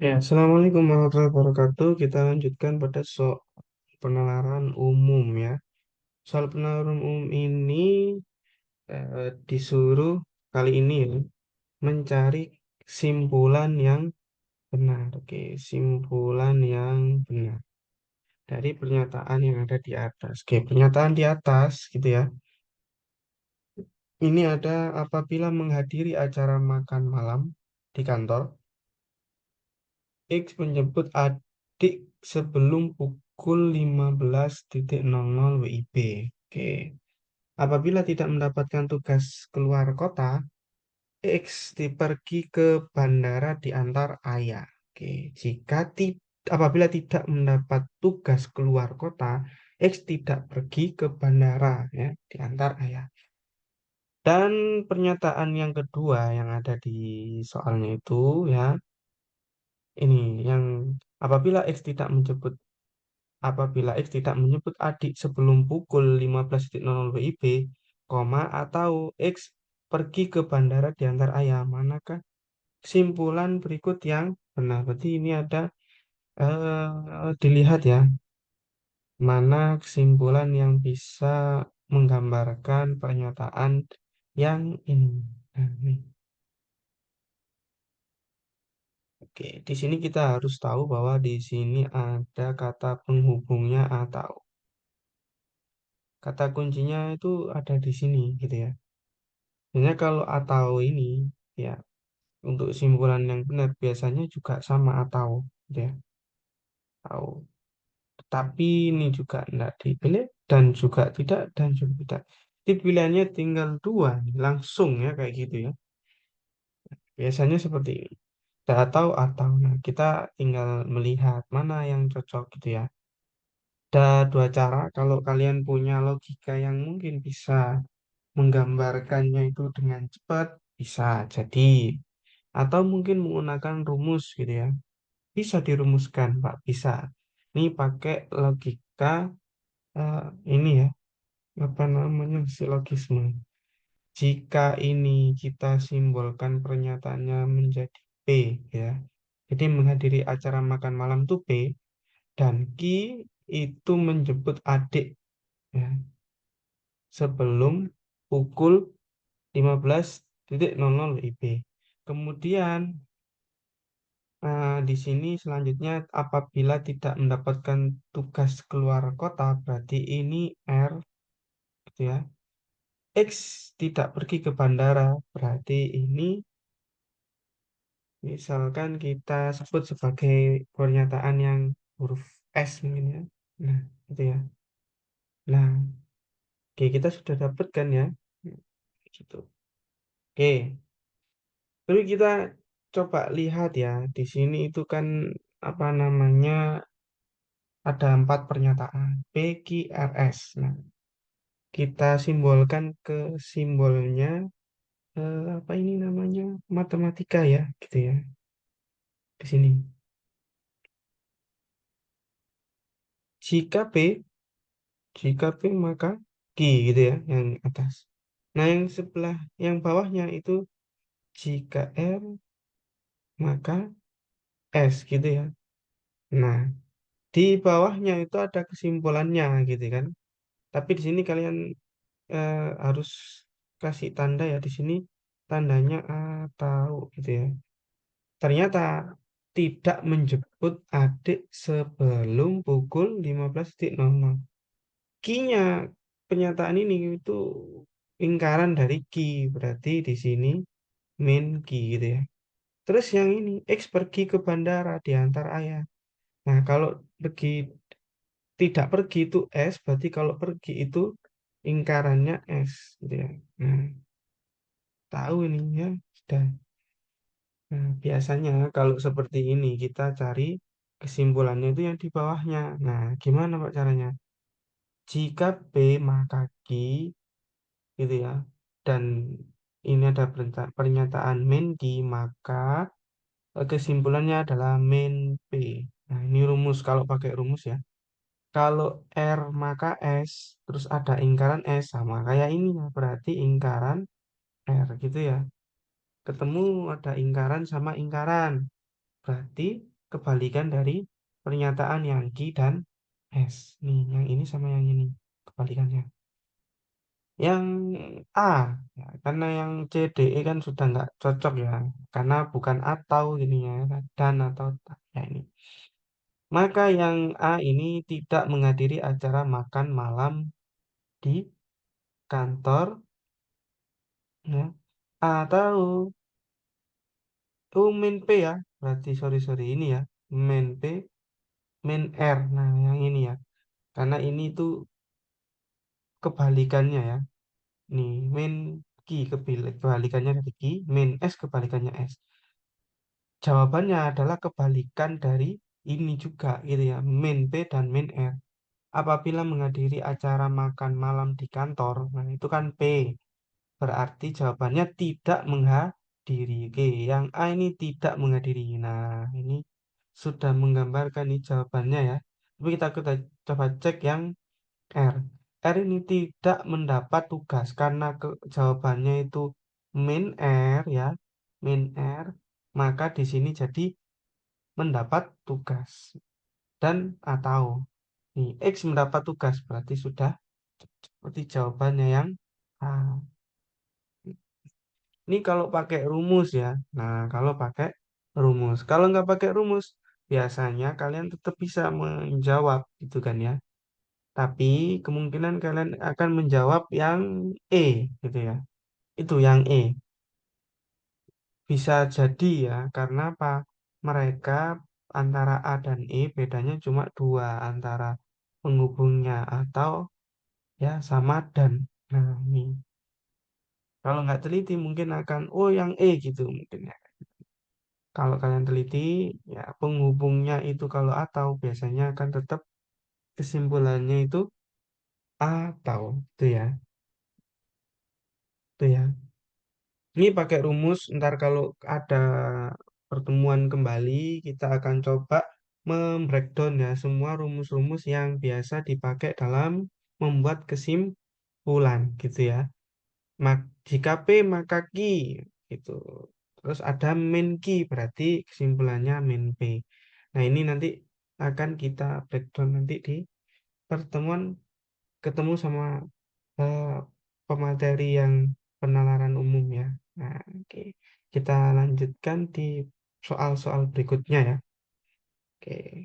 Ya, Assalamualaikum warahmatullahi wabarakatuh. Kita lanjutkan pada soal penalaran umum ya. Soal penalaran umum ini disuruh kali ini ya, mencari simpulan yang benar. Oke, simpulan yang benar dari pernyataan yang ada di atas. Oke, pernyataan di atas gitu ya. Ini ada apabila menghadiri acara makan malam di kantor, X menjemput adik sebelum pukul 15.00 WIB. Oke. Apabila tidak mendapatkan tugas keluar kota, X pergi ke bandara diantar ayah. Oke. Apabila tidak mendapat tugas keluar kota, X tidak pergi ke bandara ya, diantar ayah. Dan pernyataan yang kedua yang ada di soalnya itu ya, ini yang apabila X tidak menjemput apabila X tidak menyebut adik sebelum pukul 15.00 WIB, atau X pergi ke bandara diantar ayah, manakah kesimpulan berikut yang benar? Berarti ini ada dilihat ya, mana kesimpulan yang bisa menggambarkan pernyataan yang ini. Nah, ini. Oke, di sini kita harus tahu bahwa di sini ada kata penghubungnya atau. Kata kuncinya itu ada di sini gitu ya. Sebenarnya kalau atau ini ya untuk simpulan yang benar biasanya juga sama atau gitu ya. Atau tetapi ini juga tidak dipilih dan juga tidak dan juga tidak. Jadi pilihannya tinggal dua nih, langsung ya kayak gitu ya. Biasanya seperti ini. Atau. Nah, kita tinggal melihat mana yang cocok gitu ya. Ada dua cara kalau kalian punya logika yang mungkin bisa menggambarkannya itu dengan cepat bisa jadi atau mungkin menggunakan rumus gitu ya bisa dirumuskan Pak bisa ini pakai logika eh, ini ya apa namanya silogisme jika ini kita simbolkan pernyataannya menjadi P ya jadi menghadiri acara makan malam itu P dan Q itu menjemput adik ya sebelum pukul 15.00 WIB. Kemudian di sini selanjutnya apabila tidak mendapatkan tugas keluar kota berarti ini R gitu ya. X tidak pergi ke bandara berarti ini misalkan kita sebut sebagai pernyataan yang huruf S mungkin ya. Nah, itu ya. Nah, oke kita sudah dapatkan ya. Gitu. Oke, tapi kita coba lihat ya, di sini itu kan apa namanya ada empat pernyataan P, Q, R, S. Nah, kita simbolkan ke simbolnya apa ini namanya matematika ya, gitu ya di sini. Jika P, jika P maka Q gitu ya, yang atas. Nah, yang sebelah, yang bawahnya itu jika R maka S gitu ya. Nah, di bawahnya itu ada kesimpulannya gitu kan. Tapi di sini kalian harus kasih tanda ya di sini tandanya atau gitu ya. Ternyata tidak menjemput adik sebelum pukul 15.00. Kinya pernyataan ini itu lingkaran dari ki berarti di sini main ki gitu ya. Terus yang ini X pergi ke bandara diantar ayah. Nah, kalau pergi tidak pergi itu S, berarti kalau pergi itu lingkarannya S gitu ya. Nah, tahu ini ya, sudah. Nah, biasanya kalau seperti ini kita cari kesimpulannya itu yang di bawahnya. Nah, gimana Pak caranya? Jika B maka Q gitu ya. Dan ini ada pernyataan main Q maka kesimpulannya adalah main P. Nah, ini rumus kalau pakai rumus ya. Kalau R maka S, terus ada lingkaran S sama kayak ini ya. Berarti lingkaran R gitu ya. Ketemu ada lingkaran sama lingkaran. Berarti kebalikan dari pernyataan yang Q dan S. Nih, yang ini sama yang ini kebalikannya. Yang A, ya, karena yang C, D, E kan sudah nggak cocok ya, karena bukan atau gini ya, dan atau tak. Ya ini. Maka yang A ini tidak menghadiri acara makan malam di kantor, ya. Atau main P ya, berarti sorry ini ya, main P, main R. Nah, yang ini ya, karena ini tuh kebalikannya ya. Nih, main key kebalikannya dari key, main S kebalikannya S. Jawabannya adalah kebalikan dari ini juga gitu ya, main P dan main R. Apabila menghadiri acara makan malam di kantor, nah itu kan P. Berarti jawabannya tidak menghadiri. Oke, yang A ini tidak menghadiri. Nah, ini sudah menggambarkan nih jawabannya ya. Tapi kita coba cek yang R. R ini tidak mendapat tugas karena jawabannya itu main R ya, main R, maka di sini jadi mendapat tugas dan atau nih X mendapat tugas berarti sudah seperti jawabannya yang A. Ini kalau pakai rumus ya. Nah, kalau pakai rumus. Kalau nggak pakai rumus, biasanya kalian tetap bisa menjawab gitu kan ya. Tapi kemungkinan kalian akan menjawab yang E gitu ya. Itu yang E. Bisa jadi ya, karena apa? Mereka antara A dan E bedanya cuma dua antara penghubungnya atau ya sama dan. Nah, ini kalau nggak teliti mungkin akan oh yang E gitu mungkin ya. Kalau kalian teliti ya penghubungnya itu kalau atau biasanya akan tetap kesimpulannya itu atau itu ya. Itu ya. Ini pakai rumus, ntar kalau ada pertemuan kembali, kita akan coba membreakdown ya semua rumus-rumus yang biasa dipakai dalam membuat kesimpulan gitu ya. Jika P maka Q gitu. Terus ada min Q berarti kesimpulannya min P. Nah ini nanti akan kita breakdown nanti di pertemuan ketemu sama eh, pemateri yang penalaran umum ya. Nah, oke. Kita lanjutkan di soal-soal berikutnya ya. Oke.